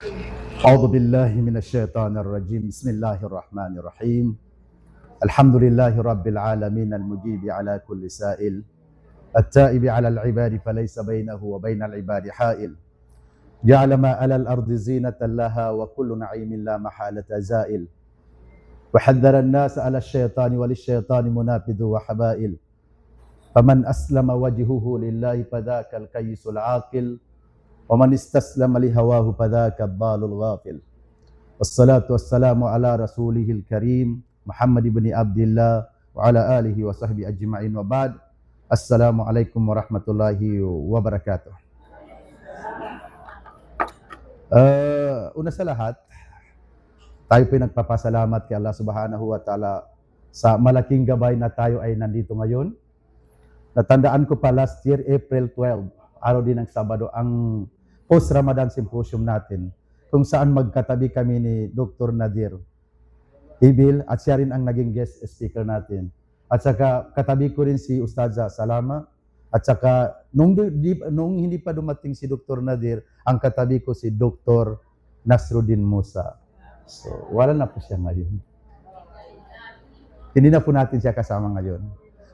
أعوذ بالله من الشيطان الرجيم بسم الله الرحمن الرحيم الحمد لله رب العالمين المجيب على كل سائل التائب على العباد فليس بينه وبين العباد حائل جعل ما على الأرض زينة لها وكل نعيم لا محالة زائل وحذر الناس على الشيطان وللشيطان منافذ وحبائل فمن أسلم وجهه لله فذاك الكيس العاقل ومن استسلم لهواه فذاك الضال الغافل والصلاة والسلام على رسوله الكريم محمد بن عبد الله وعلى آله وصحبه أجمعين وبعد السلام عليكم ورحمة الله وبركاته. Una sa lahat, tayo po nagpapasalamat kay Allah Subhanahu wa Ta'ala sa malaking gabay na tayo ay nandito ngayon. Natandaan ko pa last year, April 12, araw din ng Sabado, ang post-Ramadan Symposium natin, kung saan magkatabi kami ni Dr. Nadir Ibil at siya rin ang naging guest speaker natin. At saka katabi ko rin si Ustadza Salama at saka nung hindi pa dumating si Dr. Nadir, ang katabi ko si Dr. Nasruddin Musa. So, wala na po siya ngayon. Hindi na po natin siya kasama ngayon.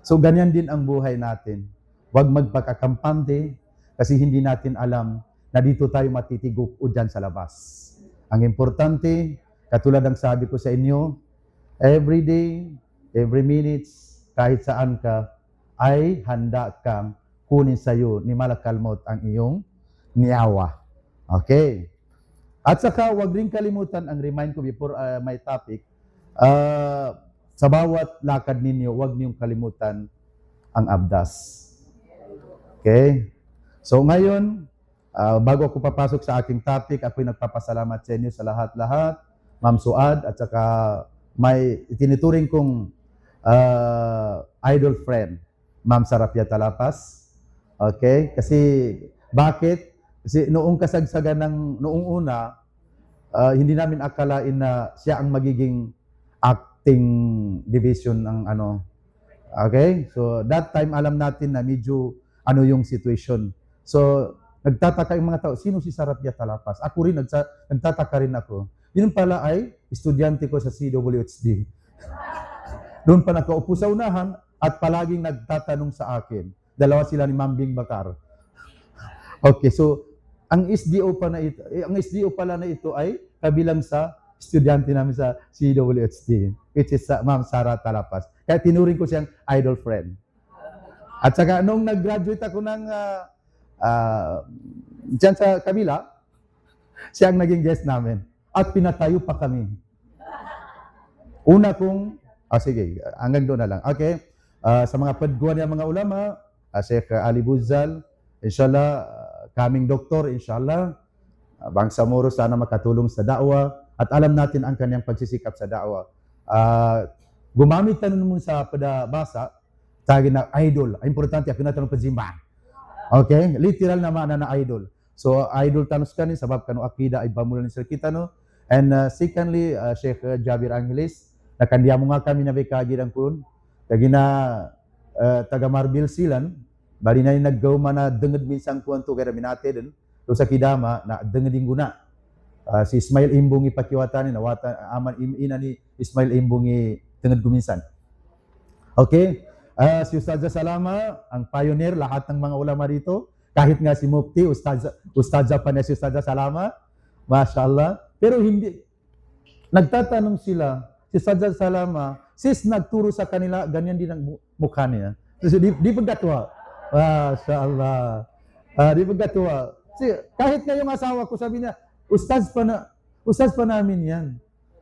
So, ganyan din ang buhay natin. Huwag magpakakampante kasi hindi natin alam na dito tayo matitigok o dyan sa labas. Ang importante, katulad ng sabi ko sa inyo, every day, every minute, kahit saan ka, ay handa kang kunin sa iyo ni Malakalmot ang iyong niyawa. Okay. At saka, huwag rin kalimutan, ang remind ko before my topic, sa bawat lakad ninyo, huwag niyong kalimutan ang abdas. Okay? So ngayon, bago ako papasok sa aking topic, ako'y nagpapasalamat sa inyo sa lahat-lahat, Ma'am Suad, at saka may itinuturing kong idol friend, Ma'am Sarapia Talapas. Okay? Kasi, bakit? Kasi noong kasagsagan ng noong una, hindi namin akalain na siya ang magiging acting division ng ano. Okay? So, that time alam natin na medyo ano yung situation. So, nagtataka yung mga tao, sino si Sarapia Talapas? Ako rin, nagtataka rin ako. Yun pala ay estudyante ko sa CWHD. Doon pa nakaupo sa unahan at palaging nagtatanong sa akin. Dalawa sila ni Ma'am Bing Bakar. Okay, so ang SDO pala na ito ay kabilang sa estudyante namin sa CWHD, which is Ma'am Sara Talapas. Kaya tinuring ko siyang idol friend. At saka nung nag-graduate ako ng dyan sa kabila, siya ang naging guest namin. At pinatayo pa kami. Una kong, sige, hanggang doon na lang. Okay, sa mga padguan ng mga ulama, Sheikh Ali Buzal, inshallah, kaming doktor, inshallah, Bangsa Moro, sana makatulong sa da'wa. At alam natin ang kanyang pagsisikap sa da'wa. Gumamit tayo naman sa padabasa, tagi na idol. Importante, ako na tanong pazimba. Okay? Literal na mana na idol. So, idol tanos ka ni, sabab kano akida ay bamulan ni Sir kita, no? And secondly, Sheikh Jabir Angeles, nakandiya mo nga kami na bekagi ng kun. Kagi na taga Marbil silan, bali na yung naggawa na denged minsang kuwanto kaya minate din. So sa Kidama, na denged yung guna. Si Ismail Imbungi pakiwatan ni, nawatan, aman ina ni Ismail Imbungi denged guminsan. Okay? Si Ustadza Salama, ang pioneer, lahat ng mga ulama dito, kahit nga si Mufti, Ustadza pa na si Ustadza Salama, mashallah. Pero hindi, nagtatanong sila, si Ustadza Salama, sis nagturo sa kanila, ganyan din ang mukha niya. So, di pagkatuwa. Mashallah. Di pagkatuwa. Kahit nga yung asawa ko, sabi niya, Ustadz pa namin yan.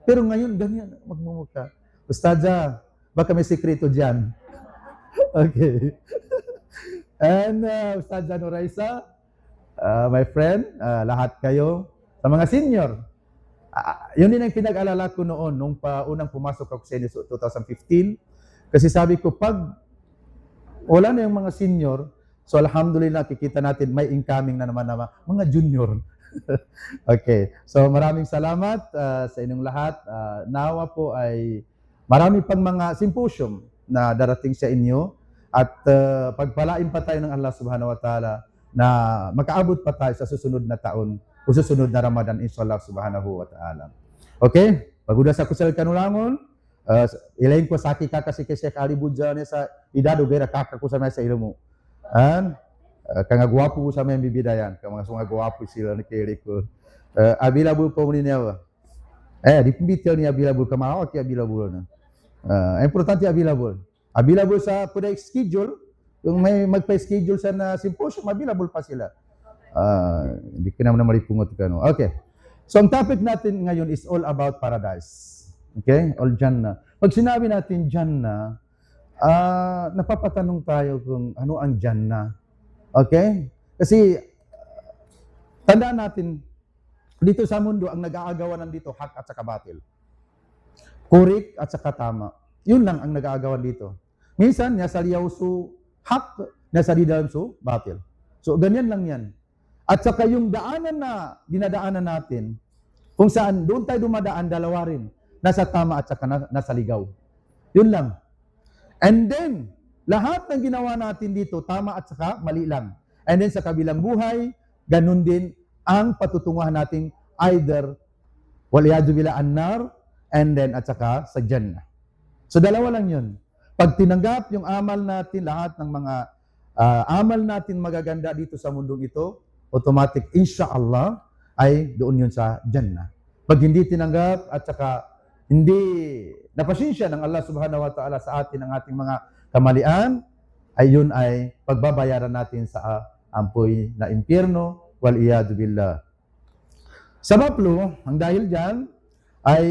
Pero ngayon, ganyan magmumukha. Ustadza, baka may sekreto dyan. Okay. And Ustadza Nuraisa, my friend, lahat kayo, sa mga senior, yun din ang pinag-alala ko noon, nung unang pumasok ako sa inyo 2015, kasi sabi ko, pag wala na yung mga senior, so alhamdulillah, kikita natin, may incoming na naman mga junior. Okay, so maraming salamat sa inyong lahat. Nawa po ay marami pang mga symposium na darating sa inyo at pagpalain pa tayo ng Allah Subhanahu wa Ta'ala na makaabot pa tayo sa susunod na taon ususunod na Ramadan inshallah subhanahu wa ta'ala. Okay? Paguda sa kusal kanulangon, ilayin ko sa akika kasi kay Sheikh Ali Budja niya sa idado gaya kakak ko sa may sa ilmu. Kanga guwapo ko sa may bibidayan, kang mga sunga guwapo sila ni kiri ko. Available po niya ba? Dipimbitil niya available ka maawa kaya available na. Importante available. Available sa pwede schedule, yung may magpa-schedule sa na symposium, available pa sila. Hindi ko naman malipungot ka, no? Okay. So, ang topic natin ngayon is all about paradise. Okay? All Jannah. Pag sinabi natin Jannah, napapatanong tayo kung ano ang Jannah. Okay? Kasi, tandaan natin, dito sa mundo, ang nag-aagawan dito, hak at saka batil. Kurik at saka tama. Yun lang ang nag-aagawan dito. Minsan, nasa liyaw su hak, nasa didalam su batil. So, ganyan lang yan. At saka yung daanan na dinadaanan natin, kung saan doon tayo dumadaan, dalawa rin. Nasa tama at saka nasa ligaw. Yun lang. And then, lahat ng ginawa natin dito, tama at saka mali lang. And then sa kabilang buhay, ganun din ang patutunguhan natin either waliyadu bila annar, and then at saka sa Jannah. So dalawa lang yun. Pag tinanggap yung amal natin, lahat ng mga amal natin magaganda dito sa mundong ito, automatic, insyaAllah, ay doon yun sa Jannah. Pag hindi tinanggap at saka hindi napasensya ng Allah subhanahu wa ta'ala sa atin ang ating mga kamalian, ay yun ay pagbabayaran natin sa ampoy na impyerno, wal iyadu billah. Sa Baplo, ang dahil dyan, ay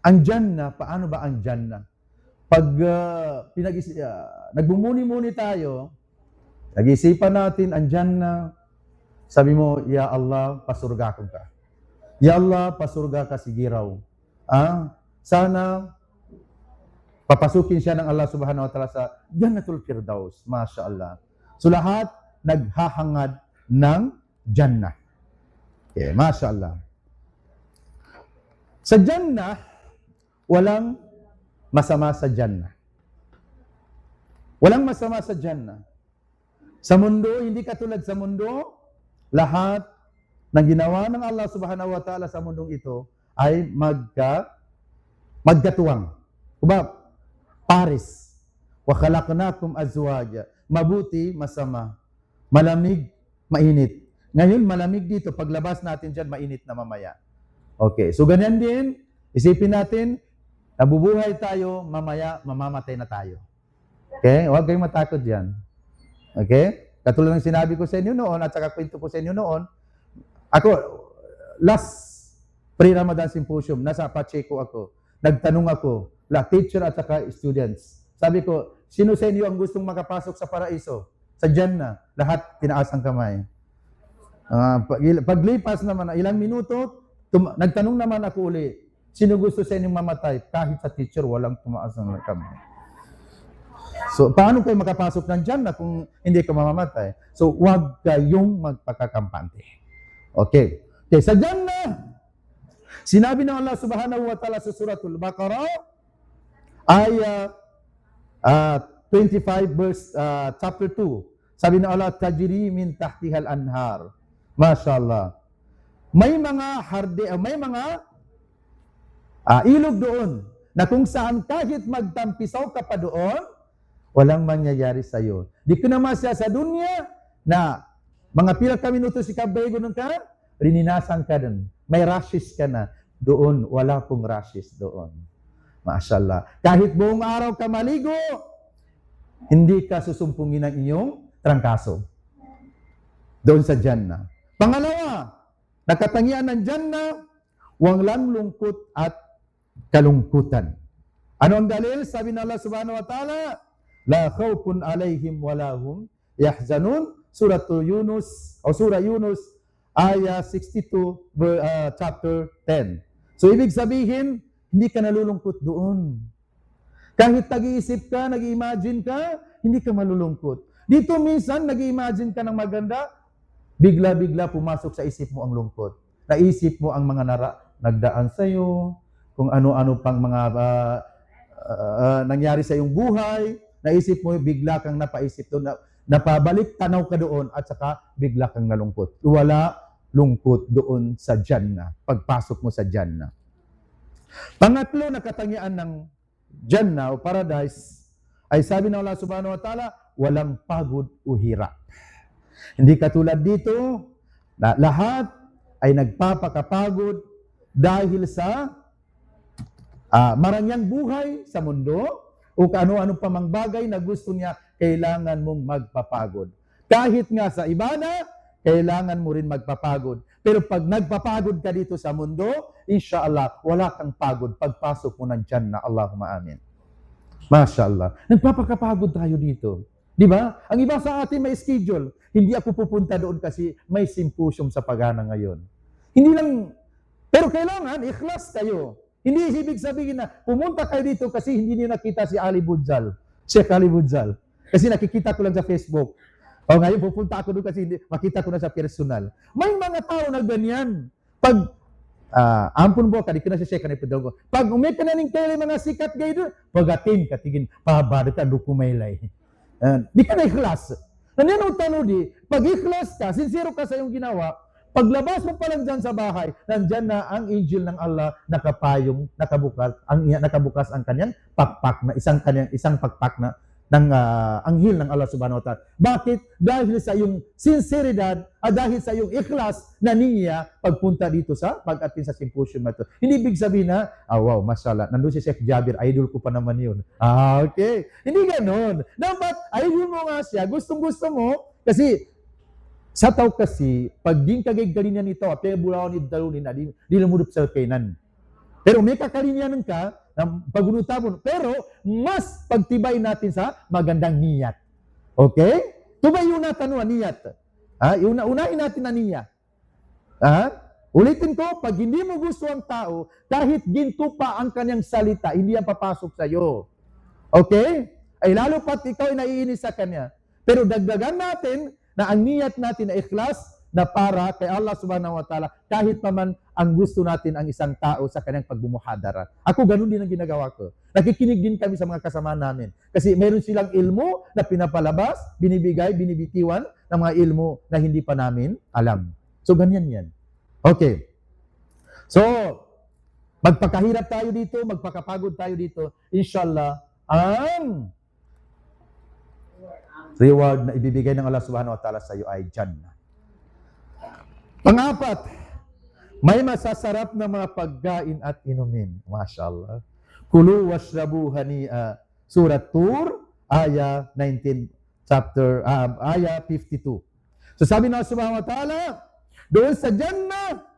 ang Jannah, paano ba ang Jannah? Pag nagbumuni-muni tayo, nag-isipan natin ang Jannah, sabi mo, Ya Allah, pasurga ko ka. Ya Allah, pasurga ka sigiraw. Sana papasukin siya ng Allah subhanahu wa ta'ala sa Jannatul Firdaus. Masya Allah. So lahat naghahangad ng Jannah. Okay, Masya Allah. Sa Jannah, walang masama sa Jannah. Walang masama sa Jannah. Sa mundo, hindi katulad sa mundo, lahat ng ginawa ng Allah subhanahu wa ta'ala sa mundong ito ay magkatuwang. Diba? Paris. Wa khalaqnakum azwaja. Mabuti, masama. Malamig, mainit. Ngayon, malamig dito. Paglabas natin dyan, mainit na mamaya. Okay. So, ganyan din. Isipin natin, nabubuhay tayo, mamaya, mamamatay na tayo. Okay? Huwag kayong matakot dyan. Okay? Katulad ng sinabi ko sa inyo noon at saka kwento ko sa inyo noon, ako, last pre-Ramadan symposium, nasa Pacheco ako. Nagtanong ako, teacher at saka students. Sabi ko, sino sa inyo ang gustong makapasok sa paraiso? Sa Jannah, lahat tinaas ang kamay. Paglipas naman, ilang minuto, nagtanong naman ako uli, sino gusto sa inyong mamatay? Kahit sa teacher, walang tumaas ang kamay. So, paano kayo makapasok ng Jannah kung hindi ka mamamatay? So, huwag kayong magpakakampante. Okay. Okay, sa Jannah, sinabi ng Allah subhanahu wa ta'ala sa suratul Baqarah, ay 25 verse, chapter 2. Sabi ng Allah, tajri min tahtihal anhar. Mashallah. May mga ilog doon, na kung saan kahit magtampisaw ka pa doon, walang mangyayari sa iyo. Di ko naman siya sa dunya na mga pila ka minuto si kabay ganun ka, rininasan ka doon. May rashes ka na. Doon, wala pong rashes doon. Mashallah. Kahit buong araw ka maligo, hindi ka susumpungin ng inyong trangkaso. Doon sa Jannah. Pangalawa, nakatangian ng Jannah, walang lungkot at kalungkutan. Ano ang dalil? Sabi ng Allah subhanahu wa ta'ala, la khawfun alayhim walahum yahzanun. Surah Yunus, o Surah Yunus, ayah 62, chapter 10. So, ibig sabihin, hindi ka nalulungkot doon. Kahit nag-iisip ka, nag-imagine ka, hindi ka malulungkot. Dito minsan, nag-imagine ka ng maganda, bigla-bigla pumasok sa isip mo ang lungkot. Naisip mo ang mga nagdaan sa'yo, kung ano-ano pang mga nangyari sa iyong buhay, naisip mo, bigla kang napaisip doon, napabalik tanaw ka doon, at saka bigla kang nalungkot. Wala lungkot doon sa Jannah, pagpasok mo sa Jannah. Pangatlo na katangian ng Jannah o paradise ay sabi ng Allah subhanahu wa ta'ala, walang pagod o hirap. Hindi katulad dito na lahat ay nagpapakapagod dahil sa marangyang buhay sa mundo o kano-ano pa mang bagay na gusto niya, kailangan mong magpapagod. Kahit nga sa ibada, kailangan mo rin magpapagod. Pero pag nagpapagod ka dito sa mundo, inshallah, wala kang pagod pagpasok mo ng Jannah. Allahumma amin. Mashallah. Nagpapakapagod tayo dito. Di ba? Ang iba sa atin may schedule. Hindi ako pupunta doon kasi may symposium sa Pagana ngayon. Hindi lang, pero kailangan, ikhlas kayo. Hindi ibig sabihin na pumunta kayo dito kasi hindi niyo nakita si Ali Budzal, Sheikh Ali Budzal. Kasi nakikita ko lang sa Facebook. O ngayon, pupunta ako doon kasi makita ko na sa personal. May mga tao na ganyan. Pag, ampun mo, kadi ko na siya Sheikh, pag umay ka na ning kayo mga sikat gay doon, pagatin, katigin, pahabado ka, lukumaylay. Di ka na ikhlas. Nandiyan tanong di, pag ikhlas ka, sincero ka sa iyong ginawa, paglabas mo pa lang dyan sa bahay, nandyan na ang angel ng Allah nakapayong, nakabukas ang kanyang pakpak na isang pakpak na ng anghel ng Allah subhanahu wa ta'ala. Bakit? Dahil sa iyong sinseridad at dahil sa iyong ikhlas na niya pagpunta dito sa pag-attend sa symposium na ito. Hindi ibig sabihin na, wow, mashallah, nandun si Sheikh Jabir, idol ko pa naman yun. Okay. Hindi ganon. Dapat, idol mo nga siya, gustong-gusto mo, kasi sa tao kasi, pag din kagay-galinyan nito, apel bulawan ni dalunin na, di lumudop sa kainan. Pero may kakalinyanan ka, ng pagunutapon. Pero, mas pagtibay natin sa magandang niyat. Okay? Tubay yun natin ang niyat. Unahin natin ang niyat. Ulitin ko, pag hindi mo gusto ang tao, kahit ginto pa ang kanyang salita, hindi yan papasok sa iyo. Okay? Ay lalo pat ikaw ay naiinis sa kanya. Pero dagdagan natin na ang niyat natin na ikhlas na para kay Allah subhanahu wa ta'ala, kahit naman ang gusto natin ang isang tao sa kanyang pagbumuhadara. Ako, ganun din ang ginagawa ko. Nakikinig din kami sa mga kasama namin. Kasi meron silang ilmo na pinapalabas, binibigay, binibitiwan ng mga ilmo na hindi pa namin alam. So, ganyan yan. Okay. So, magpakahirap tayo dito, magpakapagod tayo dito. Inshallah, ang reward na ibibigay ng Allah subhanahu wa ta'ala sa iyo ay Jannah. Pangapat, may masasarap na mga pagkain at inumin. Mashallah. Kulu washrabu hani'a. Surah Tur, aya 19, aya 52. So sabi ng Allah subhanahu wa ta'ala, doon sa Jannah,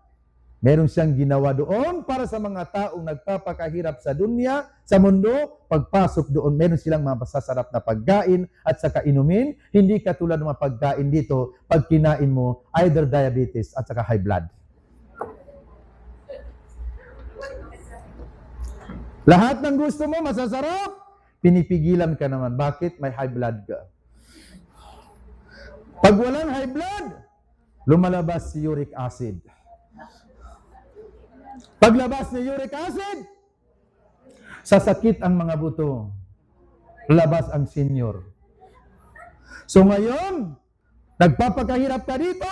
meron siyang ginawa doon para sa mga taong nagpapakahirap sa dunya, sa mundo, pagpasok doon, meron silang mga masasarap na pagkain at saka inumin. Hindi katulad ng mga pagkain dito, pag kinain mo, either diabetes at saka high blood. Lahat ng gusto mo, masasarap, pinipigilan ka naman. Bakit? May high blood ka. Pag walang high blood, lumalabas si uric acid. Paglabas ng uric acid, sasakit ang mga buto. Labas ang senior. So ngayon, nagpapakahirap ka dito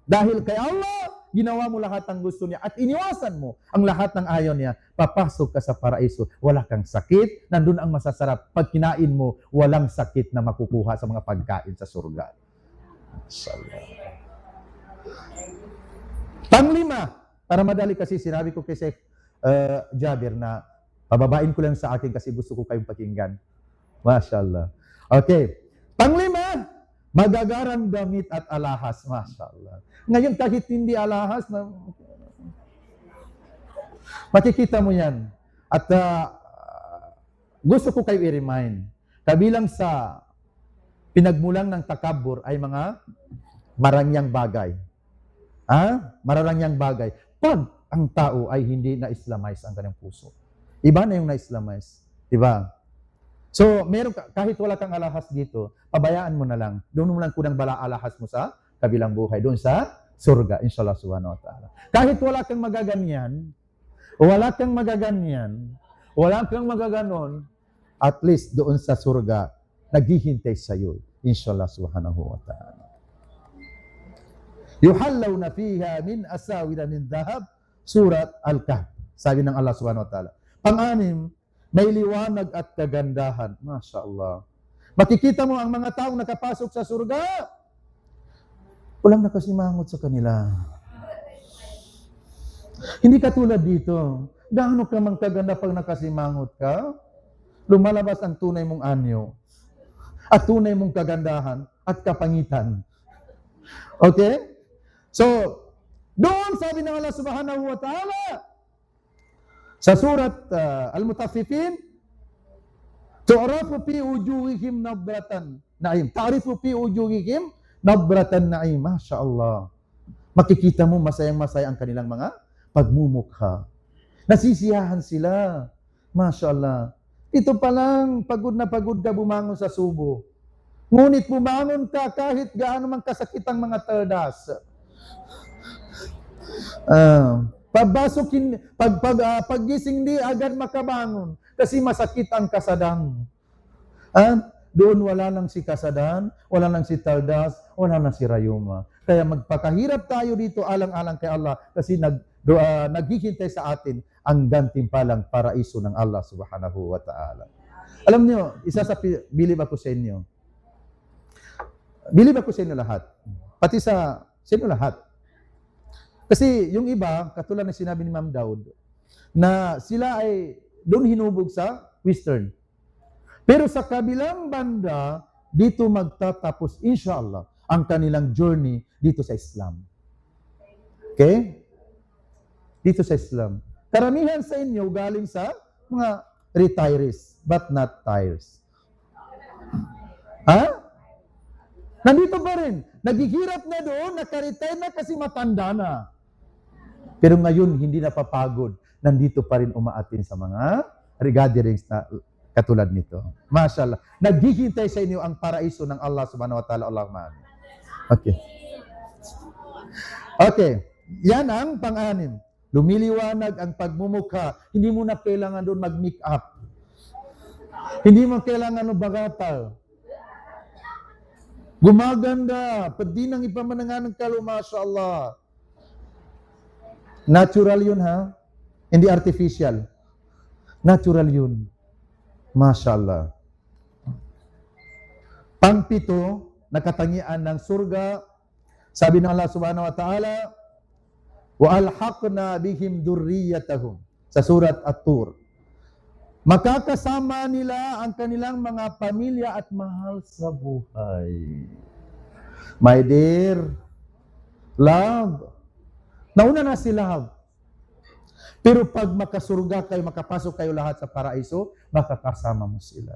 dahil kay Allah, ginawa mo lahat ng gusto niya at iniwasan mo ang lahat ng ayaw niya. Papasok ka sa paraiso, wala kang sakit, nandun ang masasarap. Pag kinain mo, walang sakit na makukuha sa mga pagkain sa surga. Panglima, para madali kasi sinabi ko kay Sheikh Jabir na pababain ko lang sa akin kasi gusto ko kayong pakinggan. Mashallah. Okay. Panglima, magagarang damit at alahas. Mashallah. Ngayon kahit hindi alahas, makikita mo yan. At gusto ko kayo i-remind, kabilang sa pinagmulang ng takabur ay mga marangyang bagay. Mararangyang bagay. Pag ang tao ay hindi na-Islamize ang kanyang puso. Iba na yung na-Islamize. Diba? So, kahit wala kang alahas dito, pabayaan mo na lang. Doon mo lang kunang bala alahas mo sa kabilang buhay. Doon sa surga, inshallah subhanahu wa ta'ala. Kahit wala kang magaganyan, wala kang magaganon, at least doon sa surga, naghihintay sa iyo, inshallah subhanahu wa ta'ala. Yuhallawna fiha min asawira min dhahab. Surat Al-Kahf. Sabi ng Allah subhanahu wa ta'ala. Pang-anim, may liwanag at kagandahan. Masya Allah. Makikita mo ang mga taong nakapasok sa surga, walang nakasimangot sa kanila. Hindi katulad dito. Gaano ka mang kaganda pag nakasimangot ka, lumalabas ang tunay mong anyo at tunay mong kagandahan at kapangitan. Okay? So, doon sabi ng Allah subhanahu wa ta'ala, sa surat Al-Mutaffifin, tu'rafu fi wujuhihim nadratan na'im. Ta'rifu fi wujuhihim nadratan na'im. Masya Allah. Makikita mo masayang-masaya ang kanilang mga pagmumukha. Nasisiyahan sila. Masya Allah. Ito pa lang, pagod na pagod ka bumangon sa subo. Ngunit bumangon ka kahit gaano man kasakit ang mga tardas. Paggising di agad makabangon kasi masakit ang kasadang. Doon wala lang si kasadan, wala lang si tardas, wala lang si rayuma. Kaya magpakahirap tayo dito alang-alang kay Allah kasi naghihintay sa atin ang gantimpalang paraiso ng Allah subhanahu wa ta'ala. Alam niyo, isa sa bilib ako sa inyo. Bilib ako sa inyo lahat. Pati sa inyo lahat. Kasi yung iba, katulad ng sinabi ni Ma'am Daud, na sila ay doon hinubog sa Western. Pero sa kabilang banda, dito magtatapos, inshallah, ang kanilang journey dito sa Islam. Okay? Dito sa Islam. Karamihan sa inyo galing sa mga retirees, but not tires. Nandito pa rin. Naghihirap na doon, nakaretire na kasi matanda na. Pero ngayon, hindi napapagod. Nandito pa rin umaatin sa mga gatherings na katulad nito. Mashallah. Naghihintay sa inyo ang paraiso ng Allah subhanahu wa ta'ala. Allahumma amin. Okay. Okay. Yan ang pang-anim. Lumiliwanag ang pagmumukha. Hindi mo na kailangan doon mag-make up. Hindi mo kailangan bagatal. Gumaganda. Pwede nang ipamanangan ng kalo, mashallah. Natural yun, ha? Hindi artificial. Natural yun. Mashallah. Pang-pito, nakatangian ng surga. Sabi ng Allah subhanahu wa ta'ala, وَأَلْحَقْنَا بِهِمْ دُرِّيَّتَهُمْ sa surat At-Tur. Makakasama nila ang kanilang mga pamilya at mahal sa buhay. My dear, love, nauna na si love. Pero pag makasurga kayo, makapasok kayo lahat sa paraiso, makakasama mo sila.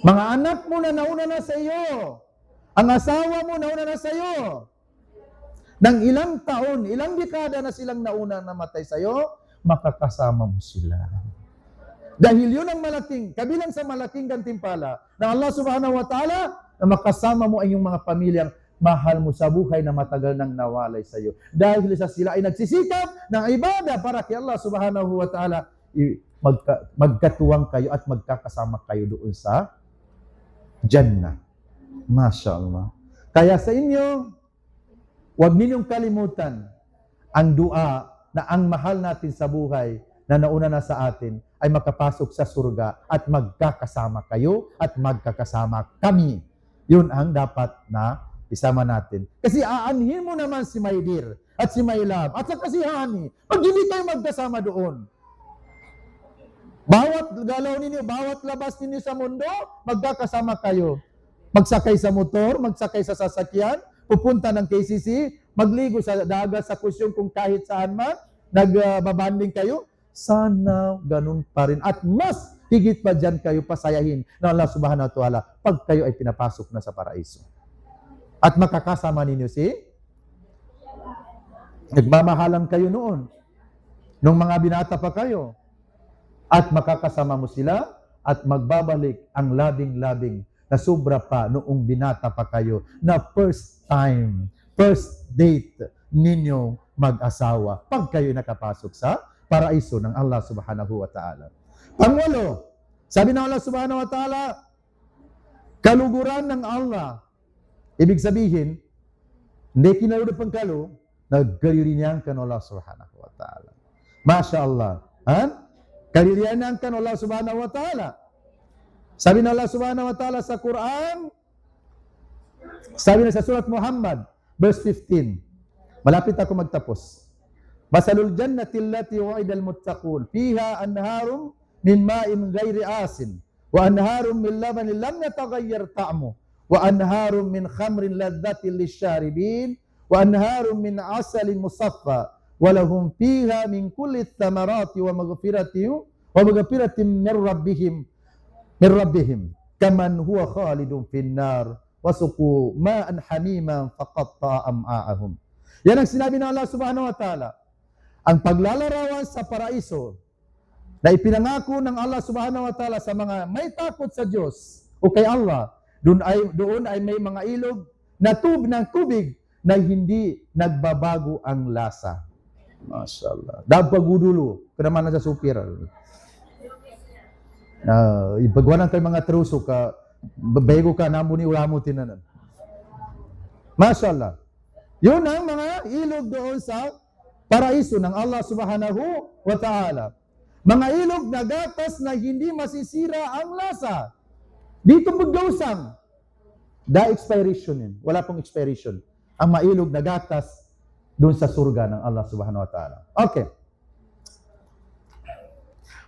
Mga anak mo na nauna na sa iyo. Ang asawa mo nauna na sa iyo. Nang ilang taon, ilang dekada na silang nauna namatay sa iyo, makakasama mo sila. Dahil yun ang malaking, kabilang sa malaking gantimpala ng Allah subhanahu wa ta'ala, na makasama mo ang iyong mga pamilyang mahal mo sa buhay na matagal nang nawalay sa iyo. Dahil sa sila ay nagsisikap ng ibada para kay Allah subhanahu wa ta'ala, magkatuwang kayo at magkakasama kayo doon sa Jannah. Masya Allah. Kaya sa inyo, huwag ninyong kalimutan ang dua na ang mahal natin sa buhay na nauna na sa atin ay makapasok sa surga at magkakasama kayo at magkakasama kami. Yun ang dapat na isama natin. Kasi aanhin mo naman si my dear at si my love at saka si honey. Pag hindi kayo magkasama doon, bawat galaw ninyo, bawat labas ninyo sa mundo, magkakasama kayo. Magsakay sa motor, magsakay sa sasakyan, pupunta ng KCC, magligo sa dagat, sa kusyong kung kahit saan man, nagbabanding kayo, sana ganun pa rin. At mas higit pa dyan kayo pasayahin ng Allah subhanahu wa ta'ala pag kayo ay pinapasok na sa paraiso. At makakasama ninyo nagmamahalan kayo noon, nung mga binata pa kayo, at makakasama mo sila at magbabalik ang labing-labing na sobra pa noong binata pa kayo na first time, first date ninyo mag-asawa pag kayo nakapasok sa paraiso ng Allah subhanahu wa ta'ala. Pangwalo, sabi ng Allah subhanahu wa ta'ala, kaluguran ng Allah. Ibig sabihin, Hindi kinalulod pangkalo, nagkalilinyangkan Allah subhanahu wa ta'ala. Masya Allah. Kalilinyangkan Allah subhanahu wa ta'ala. Sabi na Allah subhanahu wa ta'ala sa Quran, sabi na sa surat Muhammad, verse 15. Malapit ako magtapos. Masalul jannati allati wa'idal muttaqun, fiha anharum min ma'in ghairi asin, wa anharum min labanin lam yataghayyar ta'mu, wa anharum min khamrin ladzatin lisyaribin, wa anharum min asalin musaffa, wa lahum fiha min kulli thamarati wa maghfiratin min rabbihim kaman huwa khalidun finnar wasuqu ma'an hamiman faqatta am'a'ahum. Yan ang sinabi ng Allah subhanahu wa ta'ala. Ang paglalarawan sa paraiso na ipinangako ng Allah subhanahu wa ta'ala sa mga may takot sa Diyos o kay Allah, doon ay may mga ilog na ng tubig na hindi nagbabago ang lasa. Mashallah. Dapagudulo, kanaman na sa supir. Ipagwanan kayo mga truso ka, bago ka, namo ni ulamo tinanan. Mashallah. Yun ang mga ilog doon sa paraiso ng Allah subhanahu wa ta'ala. Mga ilog na gatas na hindi masisira ang lasa. Dito magdawsang. Da expiration yun. Wala pong expiration. Ang mailog na gatas doon sa surga ng Allah subhanahu wa ta'ala. Okay.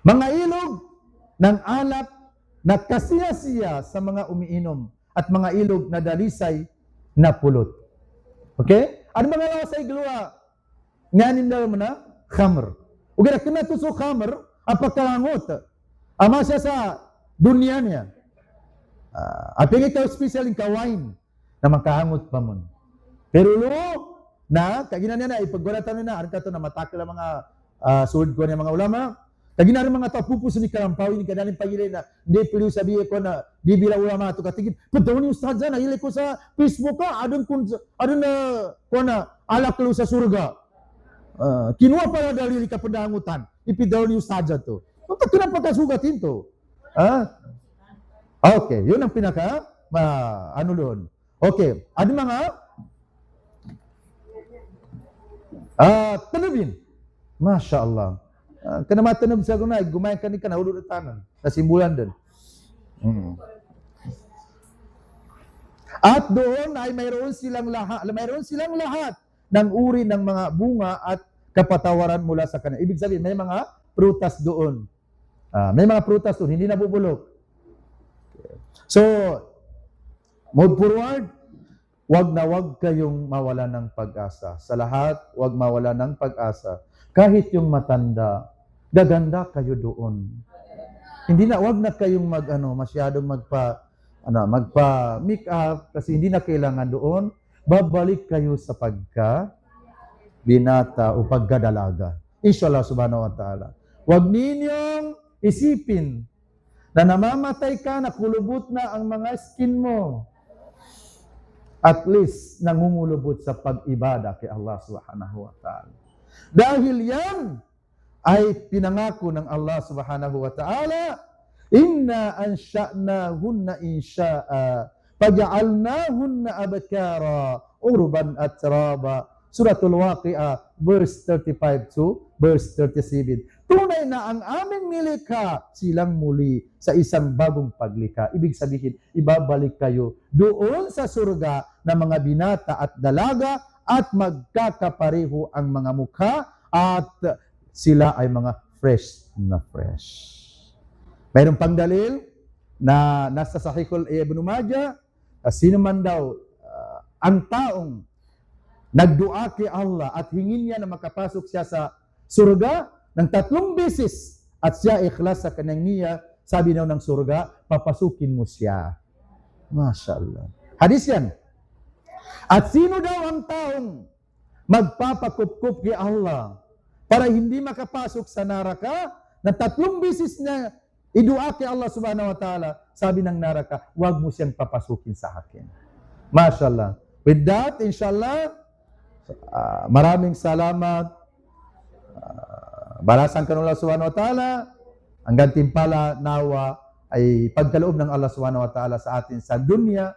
Mga ilog ng alak na kasiya-siya sa mga umiinom at mga ilog na dalisay na pulot. Okay? Ano mga lawas ay gluwa? Nganin na mo na? Khamr. Ug na kina to so khamr, apakalangot. Ama siya sa dunya niya. Aping ikaw special in wine na makahangot pa mo. Pero lo na kaginan niya na ipagwalatan na arka to na matakil ang mga sword ko niya mga ulama. Kaginan mga tao pupuso ni kalampaw ni kadaling pagilay na hindi pwede sabihin ko na bibila ulama to katigid. Padaw ni ustad na hili ko sa Facebook ka adon na ko na alak lo sa surga. Kinuha pala dalili ka pandangutan. Ipidaw ni ustad to. Kung kinapagkasugatin to. Okay, yun ang pinaka ano doon. Okay, ano mga tanabin. Masya Allah. Kena matanab sa kunay, gumayan ka ni ka, nahulog na tanan. Nasimbulan din. At doon ay mayroon silang lahat ng uri ng mga bunga at kapatawaran mula sa kanila. Ibig sabihin, may mga prutas doon. May mga prutas doon, hindi nabubulok. So, move forward, wag na wag kayong mawala ng pag-asa. Sa lahat, wag mawala ng pag-asa. Kahit yung matanda, gaganda kayo doon. Hindi na, wag na kayong masyadong magpa-make up kasi hindi na kailangan doon. Babalik kayo sa binata o pagkadalaga. Inshallah subhanahu wa ta'ala. Wag ninyong isipin na namamatay ka, nakulubot na ang mga skin mo. At least, nangungulubot sa pag-ibada kay Allah subhanahu wa ta'ala. Dahil yan ay pinangako ng Allah subhanahu wa ta'ala, inna ansha'nahunna insha'a, paja'alnahunna abkara, urban atraba. Suratul Waqi'ah, verse 35 to verse 37. Tunay na ang aming nilikha silang muli sa isang bagong paglikha. Ibig sabihin, ibabalik kayo doon sa surga ng mga binata at dalaga at magkakapareho ang mga mukha at sila ay mga fresh na fresh. Mayroong pang dalil na nasa Sahihul Ibn Majah, sino man daw ang taong nagdua kay Allah at hingin niya na makapasok siya sa surga ng 3 beses at siya ikhlas sa kanyang niya, sabi daw ng surga, papasukin mo siya. Mashallah. Hadis yan. At sino daw ang taong magpapakup-kup kay Allah para hindi makapasok sa naraka na 3 beses na idua kay Allah subhanahu wa ta'ala, sabi ng naraka, wag mo siyang papasukin sa akin. Mashallah. With that, inshallah, maraming salamat. Balasan ka ng Allah subhanahu wa ta'ala. Ang gantimpala nawa ay pagkaloob ng Allah subhanahu wa ta'ala sa atin sa dunya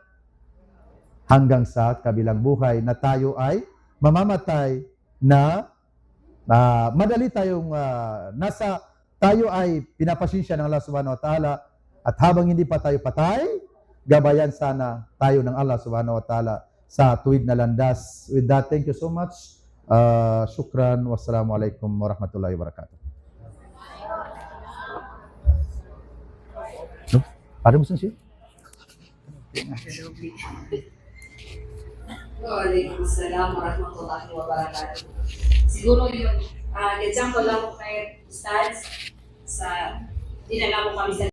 hanggang sa kabilang buhay na tayo ay mamamatay na madali tayong tayo ay pinapasensya ng Allah Subhanahu wa Ta'ala, at habang hindi pa tayo patay, gabayan sana tayo ng Allah Subhanahu wa Ta'ala sa tuwid na landas. With that, thank you so much. Shukran. Wassalamualaikum warahmatullahi wabarakatuh. No? Ada mo siya? Waalaikumsalam warahmatullahi wabarakatuh. Siguro yung example lang ko kay Ustaz sa dinala mo kami sa